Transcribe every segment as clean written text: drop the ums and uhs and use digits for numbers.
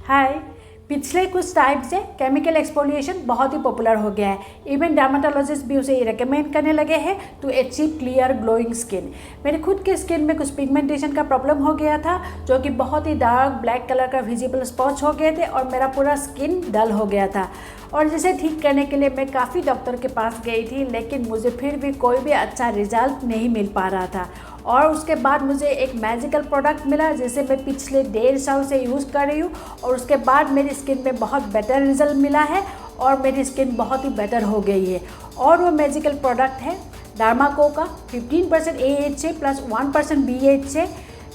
हाय। पिछले कुछ टाइम से केमिकल एक्सफोलिएशन बहुत ही पॉपुलर हो गया है। इवन डर्माटोलॉजिस्ट भी उसे रिकमेंड करने लगे हैं to achieve clear glowing skin. मेरे खुद के स्किन में कुछ पिगमेंटेशन का प्रॉब्लम हो गया था, जो कि बहुत ही डार्क ब्लैक कलर का विजिबल स्पॉट्स हो गए थे और मेरा पूरा स्किन डल हो गया था। और जिसे ठीक करने के लिए मैं काफ़ी डॉक्टर के पास गई थी, लेकिन मुझे फिर भी कोई भी अच्छा रिजल्ट नहीं मिल पा रहा था। और उसके बाद मुझे एक मैजिकल प्रोडक्ट मिला जिसे मैं पिछले 1.5 साल से यूज़ कर रही हूँ, और उसके बाद मेरी स्किन में बहुत बेटर रिजल्ट मिला है और मेरी स्किन बहुत ही बेटर हो गई है। और वो मैजिकल प्रोडक्ट है डर्माको का 15% AHA plus 1% BHA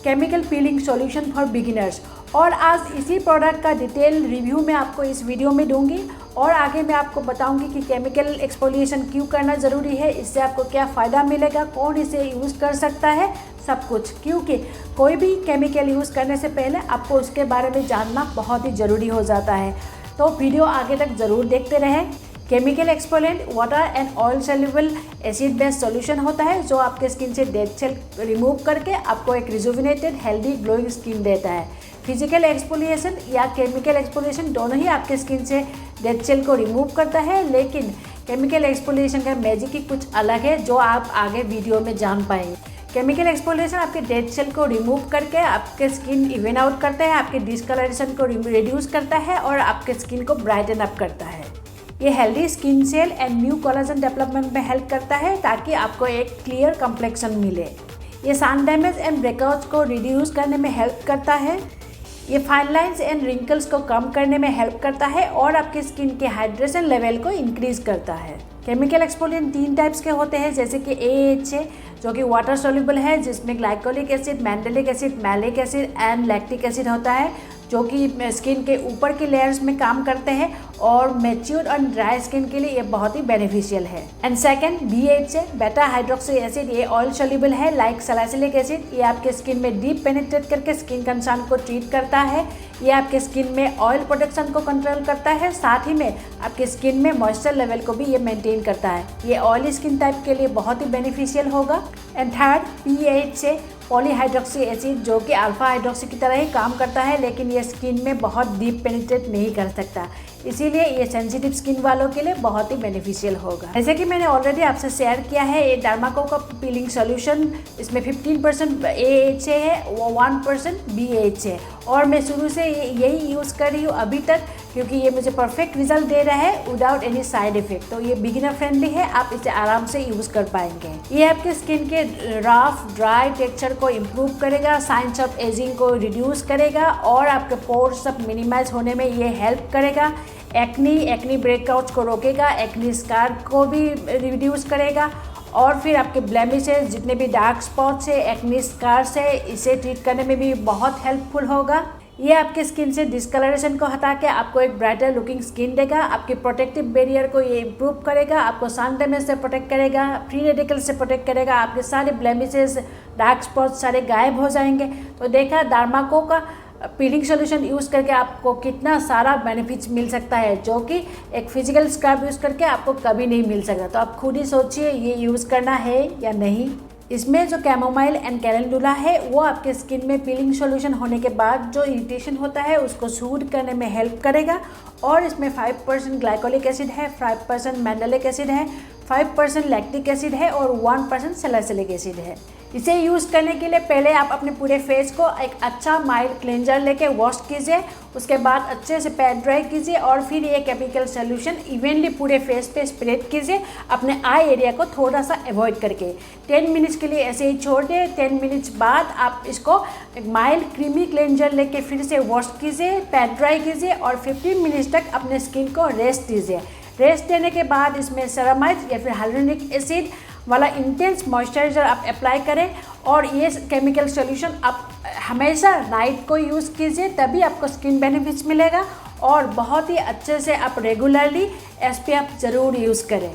chemical peeling solution for beginners. और आज इसी प्रोडक्ट का डिटेल रिव्यू मैं आपको इस वीडियो में दूंगी, और आगे मैं आपको बताऊंगी कि केमिकल एक्सफोलिएशन क्यों करना ज़रूरी है, इससे आपको क्या फ़ायदा मिलेगा, कौन इसे यूज़ कर सकता है, सब कुछ। क्योंकि कोई भी केमिकल यूज़ करने से पहले आपको उसके बारे में जानना बहुत ही ज़रूरी हो जाता है। तो वीडियो आगे तक ज़रूर देखते रहें। Chemical exfoliant water and oil soluble acid based solution होता है, जो आपके स्किन से डेड सेल रिमूव करके आपको एक रिजुविनेटेड हेल्दी ग्लोइंग स्किन देता है। फिजिकल एक्सफोलिएशन या केमिकल एक्सफोलिएशन दोनों ही आपके स्किन से डेड सेल को रिमूव करता है, लेकिन केमिकल एक्सफोलिएशन का मैजिक ही कुछ अलग है, जो आप आगे वीडियो में जान पाएंगे। केमिकल एक्सफोलिएशन आपके डेड सेल को रिमूव करके आपके स्किन इवन आउट करता है, आपके डिस्कलरेशन को रिड्यूस करता है और आपके स्किन को ब्राइटन अप करता है। ये healthy skin cell and new collagen development में हेल्प करता है, ताकि आपको एक क्लियर कम्प्लेक्शन मिले। ये सन डैमेज एंड ब्रेकआउट्स को रिड्यूस करने में हेल्प करता है। ये फाइन लाइन्स एंड रिंकल्स को कम करने में हेल्प करता है और आपकी स्किन के हाइड्रेशन लेवल को इंक्रीज करता है। केमिकल एक्सफोलिएंट 3 टाइप्स के होते हैं, जैसे कि AHA जो कि वाटर सोल्यूबल है, जिसमें glycolic acid, mandelic acid, malic acid and lactic acid होता है, जो कि स्किन के ऊपर के लेयर्स में काम करते हैं और मैच्योर और ड्राई स्किन के लिए ये बहुत ही बेनिफिशियल है। एंड सेकंड BHA बेटा हाइड्रोक्सी एसिड, ये ऑयल सोल्यूबल है लाइक सैलिसिलिक एसिड। ये आपके स्किन में डीप पेनिट्रेट करके स्किन कंसर्न को ट्रीट करता है। ये आपके स्किन में ऑयल प्रोडक्शन को कंट्रोल करता है, साथ ही में आपके स्किन में मॉइस्चर लेवल को भी ये मेंटेन करता है। ये ऑयली स्किन टाइप के लिए बहुत ही बेनिफिशियल होगा। And third PHA polyhydroxy acid, जो कि अल्फा हाइड्रोक्सी की तरह ही काम करता है, लेकिन ये स्किन में बहुत डीप पेनिट्रेट नहीं कर सकता, इसीलिए ये सेंसिटिव स्किन वालों के लिए बहुत ही बेनिफिशियल होगा। जैसे कि मैंने ऑलरेडी आपसे शेयर किया है, ये डर्माको का पीलिंग सॉल्यूशन, इसमें 15% AHA है, 1% BHA, और मैं शुरू से यही यूज़ कर रही हूँ अभी तक, क्योंकि ये मुझे परफेक्ट रिजल्ट दे रहा है विदाउट एनी साइड इफेक्ट। तो ये बिगिनर फ्रेंडली है, आप इसे आराम से यूज़ कर पाएंगे। ये आपके स्किन के रफ ड्राई टेक्सचर को इम्प्रूव करेगा, साइंस ऑफ एजिंग को रिड्यूस करेगा और आपके पोर्स सब मिनिमाइज होने में ये हेल्प करेगा। एक्नी ब्रेकआउट्स को रोकेगा, एक्नी स्कार को भी रिड्यूस करेगा, और फिर आपके ब्लेमिशेस, जितने भी डार्क स्पॉट्स है, एक्नी स्कार्स है, इसे ट्रीट करने में भी बहुत हेल्पफुल होगा। ये आपके स्किन से डिस्कलरेशन को हटा के आपको एक ब्राइटर लुकिंग स्किन देगा। आपके प्रोटेक्टिव बैरियर को ये इम्प्रूव करेगा, आपको सन डैमेज से प्रोटेक्ट करेगा, फ्री रेडिकल से प्रोटेक्ट करेगा, आपके सारे ब्लेमिशेस, डार्क स्पॉट्स सारे गायब हो जाएंगे। तो देखा डर्माको का पीलिंग सॉल्यूशन यूज़ करके आपको कितना सारा बेनिफिट्स मिल सकता है, जो कि एक फिजिकल स्क्रब यूज़ करके आपको कभी नहीं मिल सकता। तो आप खुद ही सोचिए ये यूज़ करना है या नहीं। इसमें जो कैमोमाइल एंड कैलेंडुला है, वो आपके स्किन में पीलिंग सॉल्यूशन होने के बाद जो इरिटेशन होता है उसको सूद करने में हेल्प करेगा। और इसमें 5% ग्लाइकोलिक एसिड है, 5% मैंडेलिक एसिड है, 5% लैक्टिक एसिड है और 1% सैलिसिलिक एसिड है। इसे यूज़ करने के लिए पहले आप अपने पूरे फेस को एक अच्छा माइल्ड क्लेंजर लेके वॉश कीजिए, उसके बाद अच्छे से पैड ड्राई कीजिए और फिर ये केमिकल सॉल्यूशन इवनली पूरे फेस पे स्प्रेड कीजिए, अपने आई एरिया को थोड़ा सा अवॉइड करके 10 मिनट्स के लिए ऐसे ही छोड़ दें। 10 मिनट्स बाद आप इसको एक माइल्ड क्रीमी क्लेंजर लेके फिर से वॉश कीजिए, पैड ड्राई कीजिए और 15 मिनट्स तक अपने स्किन को रेस्ट दीजिए। रेस्ट देने के बाद इसमें सेरामाइड या फिर हाइलुरोनिक एसिड वाला इंटेंस मॉइस्चराइजर आप अप्लाई करें, और ये केमिकल सॉल्यूशन आप हमेशा नाइट को यूज़ कीजिए, तभी आपको स्किन बेनिफिट्स मिलेगा। और बहुत ही अच्छे से आप रेगुलरली SPF ज़रूर यूज़ करें।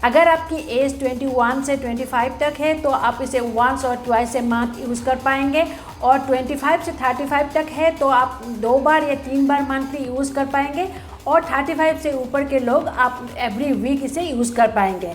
अगर आपकी एज 21 से 25 तक है तो आप इसे वंस और ट्वाइस ए मंथ यूज़ कर पाएंगे, और 25 से 35 तक है तो आप 2 बार या 3 बार मंथली यूज़ कर पाएंगे, और 35 से ऊपर के लोग आप एवरी वीक इसे यूज़ कर पाएंगे।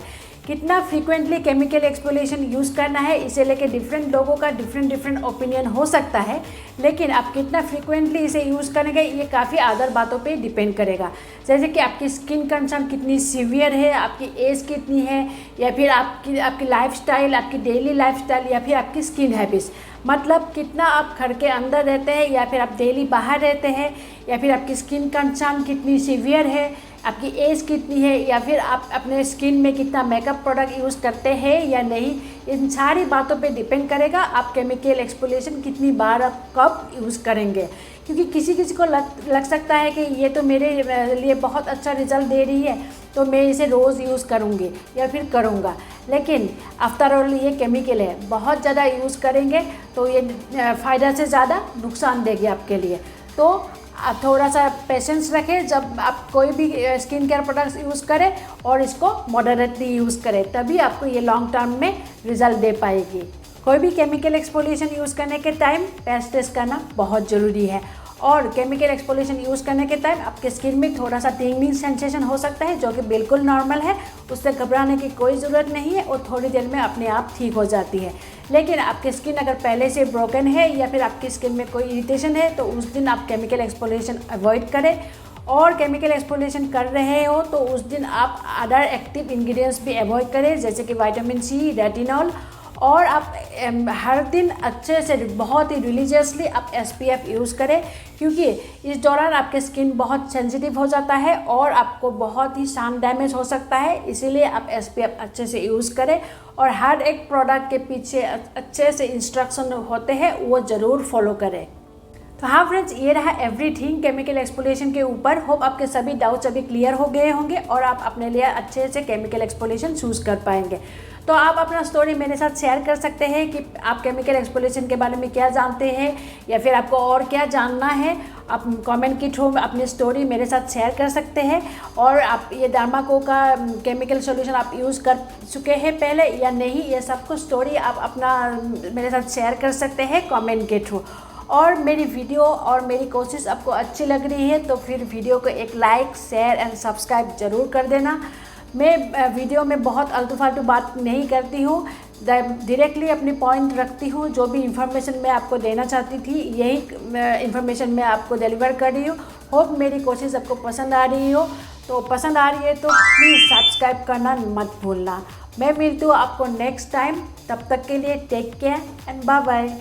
कितना फ्रीक्वेंटली केमिकल एक्सफोलिएशन यूज़ करना है इसे लेके डिफरेंट लोगों का डिफरेंट ओपिनियन हो सकता है, लेकिन आप कितना फ्रीक्वेंटली इसे यूज़ करेंगे ये काफ़ी अदर बातों पे डिपेंड करेगा। जैसे कि आपकी स्किन कंसर्न कितनी सीवियर है, आपकी एज कितनी है, या फिर आपकी लाइफस्टाइल, आपकी डेली लाइफस्टाइल, या फिर आपकी स्किन हैबिट्स, मतलब कितना आप घर के अंदर रहते हैं या फिर आप डेली बाहर रहते हैं, या फिर आपकी स्किन कंसर्न कितनी सीवियर है, आपकी एज कितनी है, या फिर आप अपने स्किन में कितना मेकअप प्रोडक्ट यूज़ करते हैं या नहीं। इन सारी बातों पे डिपेंड करेगा आप केमिकल एक्सफोलिएशन कितनी बार आप कब यूज़ करेंगे। क्योंकि किसी किसी को लग सकता है कि ये तो मेरे लिए बहुत अच्छा रिजल्ट दे रही है तो मैं इसे रोज़ यूज़ करूँगी या फिर करूँगा, लेकिन आफ्टर ऑल ये केमिकल है, बहुत ज़्यादा यूज़ करेंगे तो ये फ़ायदा से ज़्यादा नुकसान देगी आपके लिए। तो आप थोड़ा सा पेशेंस रखें जब आप कोई भी स्किन केयर प्रोडक्ट्स यूज़ करें, और इसको मॉडरेटली यूज़ करें, तभी आपको ये लॉन्ग टर्म में रिजल्ट दे पाएगी। कोई भी केमिकल एक्सफोलिएशन यूज़ करने के टाइम पैच टेस्ट करना बहुत ज़रूरी है, और केमिकल एक्सफोलिएशन यूज़ करने के टाइम आपके स्किन में थोड़ा सा टिंगलिंग सेंसेशन हो सकता है, जो कि बिल्कुल नॉर्मल है, उससे घबराने की कोई ज़रूरत नहीं है और थोड़ी देर में अपने आप ठीक हो जाती है। लेकिन आपकी स्किन अगर पहले से ब्रोकन है या फिर आपकी स्किन में कोई इरिटेशन है तो उस दिन आप केमिकल एक्सफोलिएशन अवॉइड करें, और केमिकल एक्सफोलिएशन कर रहे हो तो उस दिन आप अदर एक्टिव इंग्रेडिएंट्स भी अवॉइड करें, जैसे कि विटामिन सी, रेटिनॉल, और आप हर दिन अच्छे से बहुत ही रिलीजियसली आप SPF यूज़ करें, क्योंकि इस दौरान आपके स्किन बहुत सेंसिटिव हो जाता है और आपको बहुत ही सन डैमेज हो सकता है। इसीलिए आप SPF अच्छे से यूज़ करें, और हर एक प्रोडक्ट के पीछे अच्छे से इंस्ट्रक्शन होते हैं वो ज़रूर फॉलो करें। तो हाँ फ्रेंड्स, ये रहा एवरीथिंग केमिकल एक्सफोलिएशन के ऊपर। होप आपके सभी डाउट्स अभी क्लियर हो गए होंगे और आप अपने लिए अच्छे से केमिकल एक्सफोलिएशन चूज़ कर पाएंगे। तो आप अपना स्टोरी मेरे साथ शेयर कर सकते हैं कि आप केमिकल एक्सफोलिएशन के बारे में क्या जानते हैं, या फिर आपको और क्या जानना है। आप कमेंट के थ्रू अपनी स्टोरी मेरे साथ शेयर कर सकते हैं, और आप ये डर्माको का केमिकल सॉल्यूशन आप यूज़ कर चुके हैं पहले या नहीं, ये सब कुछ स्टोरी आप अपना मेरे साथ शेयर कर सकते हैं कमेंट के थ्रू। और मेरी वीडियो और मेरी कोशिश आपको अच्छी लग रही है तो फिर वीडियो को एक लाइक, शेयर एंड सब्सक्राइब ज़रूर कर देना। मैं वीडियो में बहुत आलतू फालतू बात नहीं करती हूँ, डायरेक्टली अपनी पॉइंट रखती हूँ। जो भी इन्फॉर्मेशन मैं आपको देना चाहती थी यही इन्फॉर्मेशन मैं आपको डिलीवर कर रही हूँ। होप मेरी कोशिश आपको पसंद आ रही हो, तो पसंद आ रही है तो प्लीज़ सब्सक्राइब करना मत भूलना। मैं मिलती हूँ आपको नेक्स्ट टाइम, तब तक के लिए take care and bye bye.